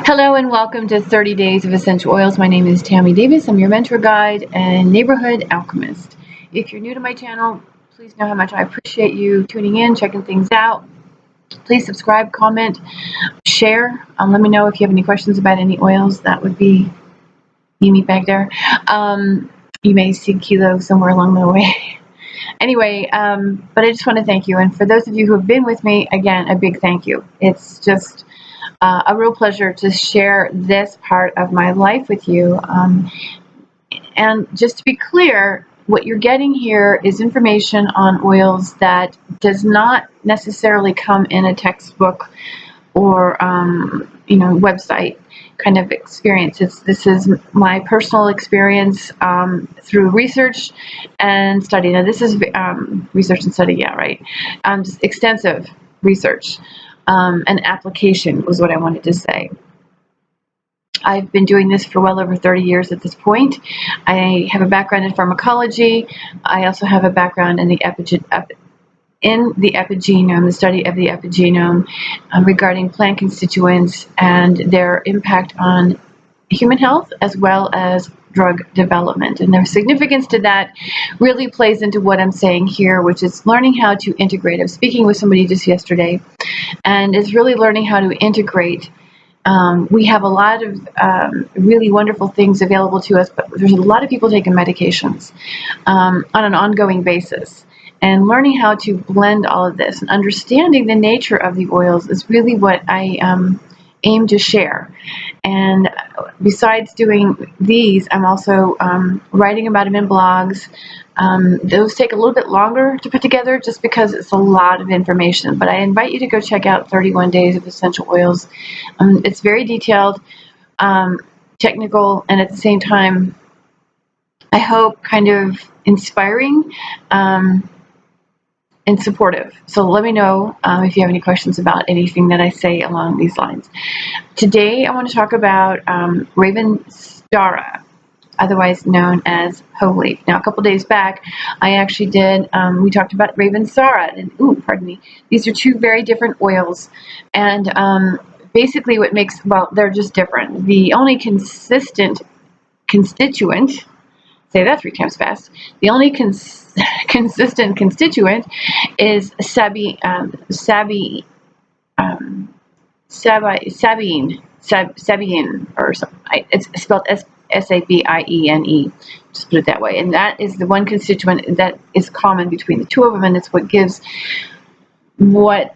Hello and welcome to 30 Days of Essential Oils. My name is Tammy Davis. I'm your mentor guide and neighborhood alchemist. If you're new to my channel, please know how much I appreciate you tuning in, checking things out. Please subscribe, comment, share. Let me know if you have any questions about any oils. That would be me back there. You may see Kilo somewhere along the way. Anyway, but I just want to thank you. And for those of you who have been with me, again, a big thank you. It's just a real pleasure to share this part of my life with you. And just to be clear, what you're getting here is information on oils that does not necessarily come in a textbook or website kind of experience. This is my personal experience through research and study. Now this is research and study, yeah, right. Extensive research and application was what I wanted to say. I've been doing this for well over 30 years at this point. I have a background in pharmacology. I also have a background in the epigenome, the study of the epigenome, regarding plant constituents and their impact on human health as well as drug development. And their significance to that really plays into what I'm saying here, which is learning how to integrate. I was speaking with somebody just yesterday, and it's really learning how to integrate. We have a lot of really wonderful things available to us, but there's a lot of people taking medications on an ongoing basis. And learning how to blend all of this and understanding the nature of the oils is really what I aim to share. And besides doing these, I'm also writing about them in blogs. Those take a little bit longer to put together just because it's a lot of information. But I invite you to go check out 31 Days of Essential Oils. It's very detailed, technical, and at the same time, I hope kind of inspiring and supportive. So let me know if you have any questions about anything that I say along these lines. Today I want to talk about Ravenstara, otherwise known as whole leaf. Now, a couple days back, I actually did, we talked about Ravenstara, and pardon me, these are two very different oils, and basically what makes, well, they're just different. The only consistent constituent, say that 3 times fast, the only consistent constituent is sabine, or something. It's spelled Sabine. Just put it that way. And that is the one constituent that is common between the two of them, and it's what gives what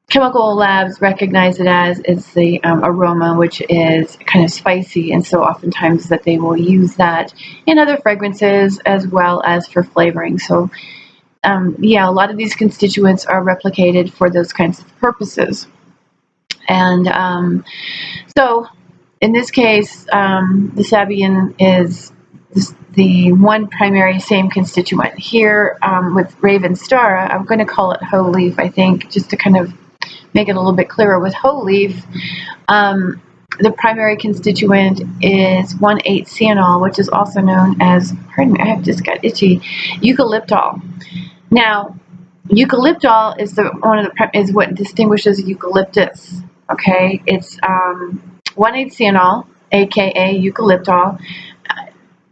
chemical labs recognize it as is the aroma, which is kind of spicy, and so oftentimes that they will use that in other fragrances as well as for flavoring. So yeah, a lot of these constituents are replicated for those kinds of purposes. And so in this case, the sabine is the one primary same constituent. Here with Ravenstara, I'm going to call it whole leaf, I think, just to kind of make it a little bit clearer. With whole leaf, the primary constituent is 1,8-cyanol, which is also known as, pardon me, I have just got itchy, eucalyptol. Now, eucalyptol is what distinguishes eucalyptus. Okay, it's 1,8-cyanol, a.k.a. eucalyptol.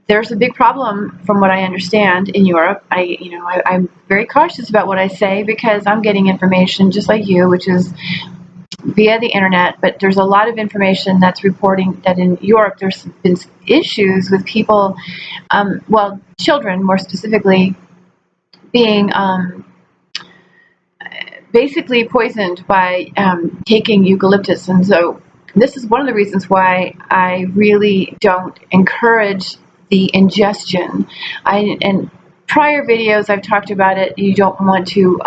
There's a big problem, from what I understand, in Europe. I'm very cautious about what I say because I'm getting information just like you, which is via the internet. But there's a lot of information that's reporting that in Europe there's been issues with people, well, children more specifically, being basically poisoned by taking eucalyptus. And so this is one of the reasons why I really don't encourage the ingestion. In prior videos I've talked about it. You don't want to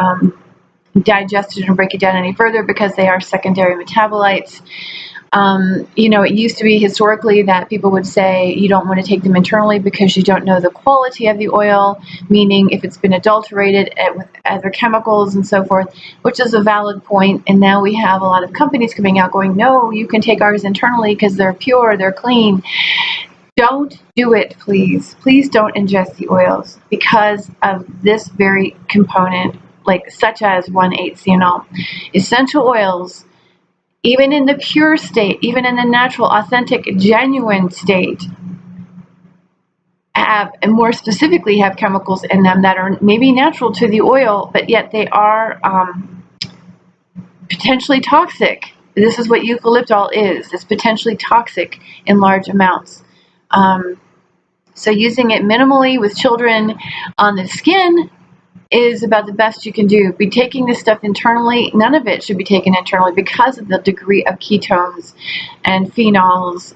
digest it and break it down any further because they are secondary metabolites. It used to be historically that people would say you don't want to take them internally because you don't know the quality of the oil, meaning if it's been adulterated with other chemicals and so forth, which is a valid point. And now we have a lot of companies coming out going, no, you can take ours internally because they're pure, they're clean. Don't do it, please. Please don't ingest the oils because of this very component, such as 1,8-cyanol. Essential oils even in the pure state, even in the natural, authentic, genuine state, have, and more specifically, have chemicals in them that are maybe natural to the oil, but yet they are potentially toxic. This is what eucalyptol is. It's potentially toxic in large amounts. So using it minimally with children on the skin is about the best you can do. Be taking this stuff internally. None of it should be taken internally because of the degree of ketones and phenols,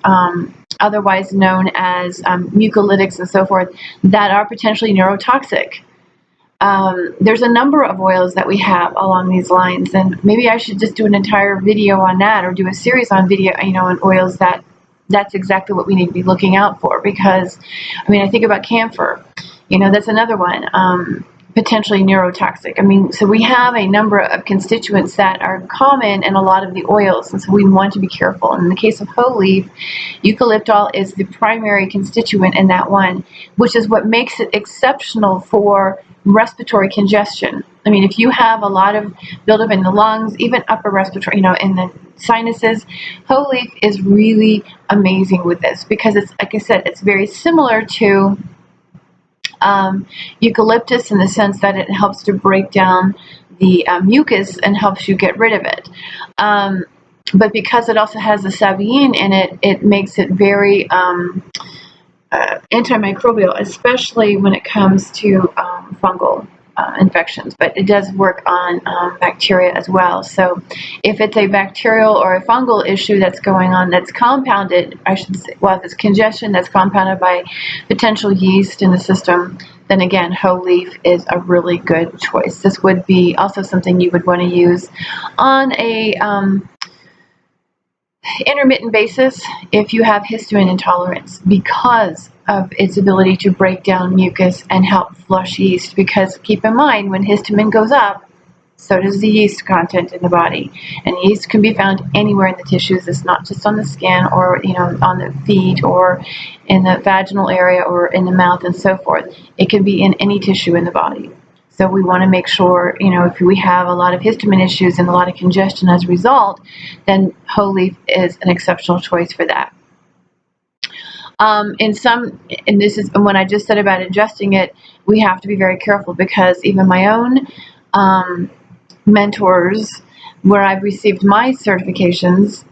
otherwise known as mucolytics and so forth, that are potentially neurotoxic. There's a number of oils that we have along these lines, and maybe I should just do an entire video on that, or do a series on video, on oils that's exactly what we need to be looking out for. Because, I think about camphor, that's another one, potentially neurotoxic. So we have a number of constituents that are common in a lot of the oils, and so we want to be careful. And in the case of whole leaf, eucalyptol is the primary constituent in that one, which is what makes it exceptional for respiratory congestion. If you have a lot of buildup in the lungs, even upper respiratory, in the sinuses, whole leaf is really amazing with this, because it's, like I said, it's very similar to eucalyptus in the sense that it helps to break down the mucus and helps you get rid of it. But because it also has the sabaein in it, it makes it very antimicrobial, especially when it comes to fungal infections. But it does work on bacteria as well. So if it's a bacterial or a fungal issue that's going on, that's compounded, I should say, well, if it's congestion that's compounded by potential yeast in the system, then again, whole leaf is a really good choice. This would be also something you would want to use on a intermittent basis if you have histamine intolerance, because of its ability to break down mucus and help flush yeast. Because keep in mind, when histamine goes up, so does the yeast content in the body, and yeast can be found anywhere in the tissues. It's not just on the skin, or on the feet, or in the vaginal area, or in the mouth, and so forth. It can be in any tissue in the body. So we want to make sure, if we have a lot of histamine issues and a lot of congestion as a result, then whole leaf is an exceptional choice for that. And this is when I just said about ingesting it, we have to be very careful, because even my own mentors, where I've received my certifications,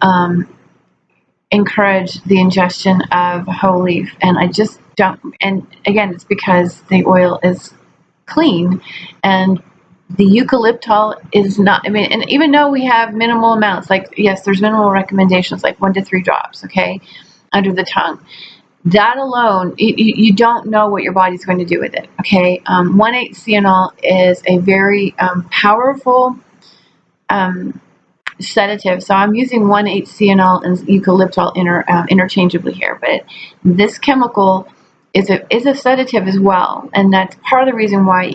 encourage the ingestion of whole leaf, and I just don't. And again, it's because the oil is clean, and the eucalyptol is not. And even though we have minimal amounts, like, yes, there's minimal recommendations, like 1 to 3 drops, okay, under the tongue. That alone, you don't know what your body's going to do with it, okay? 1,8-cyanol is a very powerful sedative. So I'm using 1,8-cyanol and eucalyptol interchangeably here, but this chemical is a sedative as well, and that's part of the reason why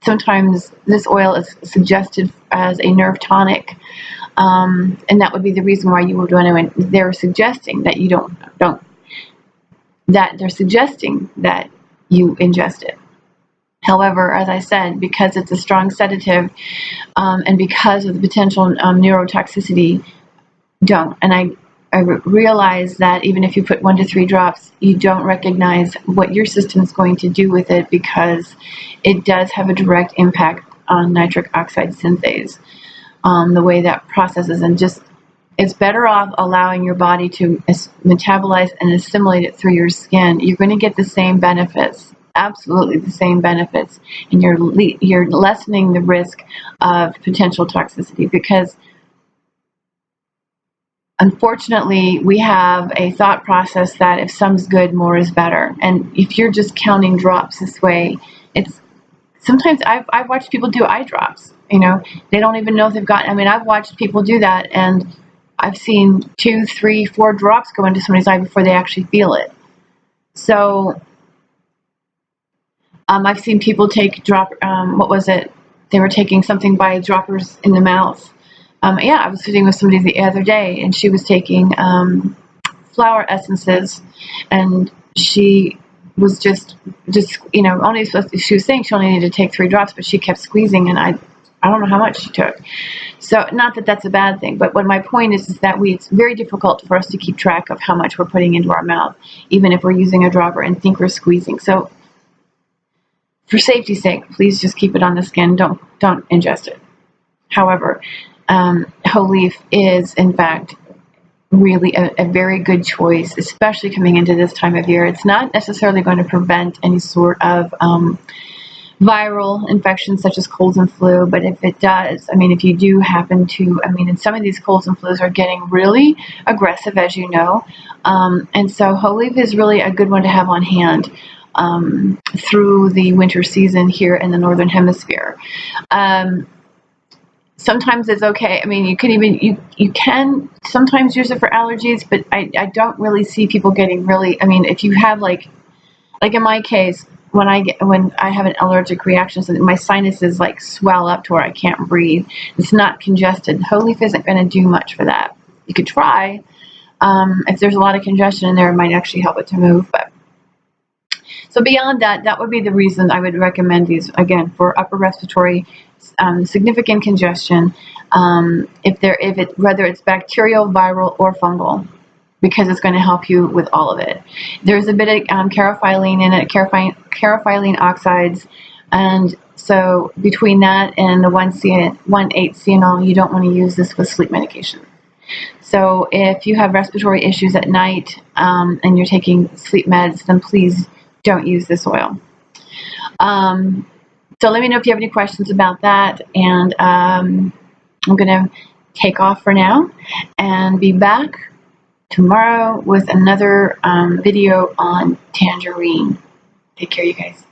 sometimes this oil is suggested as a nerve tonic, and that would be the reason why you would want to. They're suggesting that you don't that they're suggesting that you ingest it. However, as I said, because it's a strong sedative, and because of the potential neurotoxicity, don't. And I realize that even if you put 1 to 3 drops, you don't recognize what your system is going to do with it, because it does have a direct impact on nitric oxide synthase, the way that processes, and just it's better off allowing your body to metabolize and assimilate it through your skin. You're going to get the same benefits, absolutely the same benefits, and you're lessening the risk of potential toxicity, because unfortunately, we have a thought process that if some's good, more is better. And if you're just counting drops this way, it's sometimes I've watched people do eye drops. They don't even know if they've got. I've watched people do that, and I've seen 2, 3, 4 drops go into somebody's eye before they actually feel it. So I've seen people take what was it? They were taking something by droppers in the mouth. I was sitting with somebody the other day, and she was taking flower essences, and she was just she was saying she only needed to take 3 drops, but she kept squeezing, and I don't know how much she took. So not that that's a bad thing, but what my point is that it's very difficult for us to keep track of how much we're putting into our mouth, even if we're using a dropper and think we're squeezing. So for safety's sake, please just keep it on the skin. Don't ingest it. However, whole leaf is in fact really a very good choice, especially coming into this time of year. It's not necessarily going to prevent any sort of viral infections such as colds and flu, but if it does, I mean, if you do happen to, I mean, and some of these colds and flus are getting really aggressive, as you know, and so whole leaf is really a good one to have on hand through the winter season here in the Northern Hemisphere. Sometimes it's okay. I mean, you can even, you can sometimes use it for allergies, but I don't really see people getting really, I mean, if you have like in my case, when I have an allergic reaction, so that my sinuses like swell up to where I can't breathe, it's not congested. Whole leaf isn't going to do much for that. You could try. If there's a lot of congestion in there, it might actually help it to move. But so beyond that, that would be the reason I would recommend these again for upper respiratory significant congestion. Whether it's bacterial, viral, or fungal, because it's going to help you with all of it. There's a bit of carofilene in it, carofilene oxides, and so between that and the 1,8-CNol, you don't want to use this with sleep medication. So if you have respiratory issues at night and you're taking sleep meds, then please don't use this oil. So let me know if you have any questions about that, and I'm going to take off for now and be back tomorrow with another video on tangerine. Take care, you guys.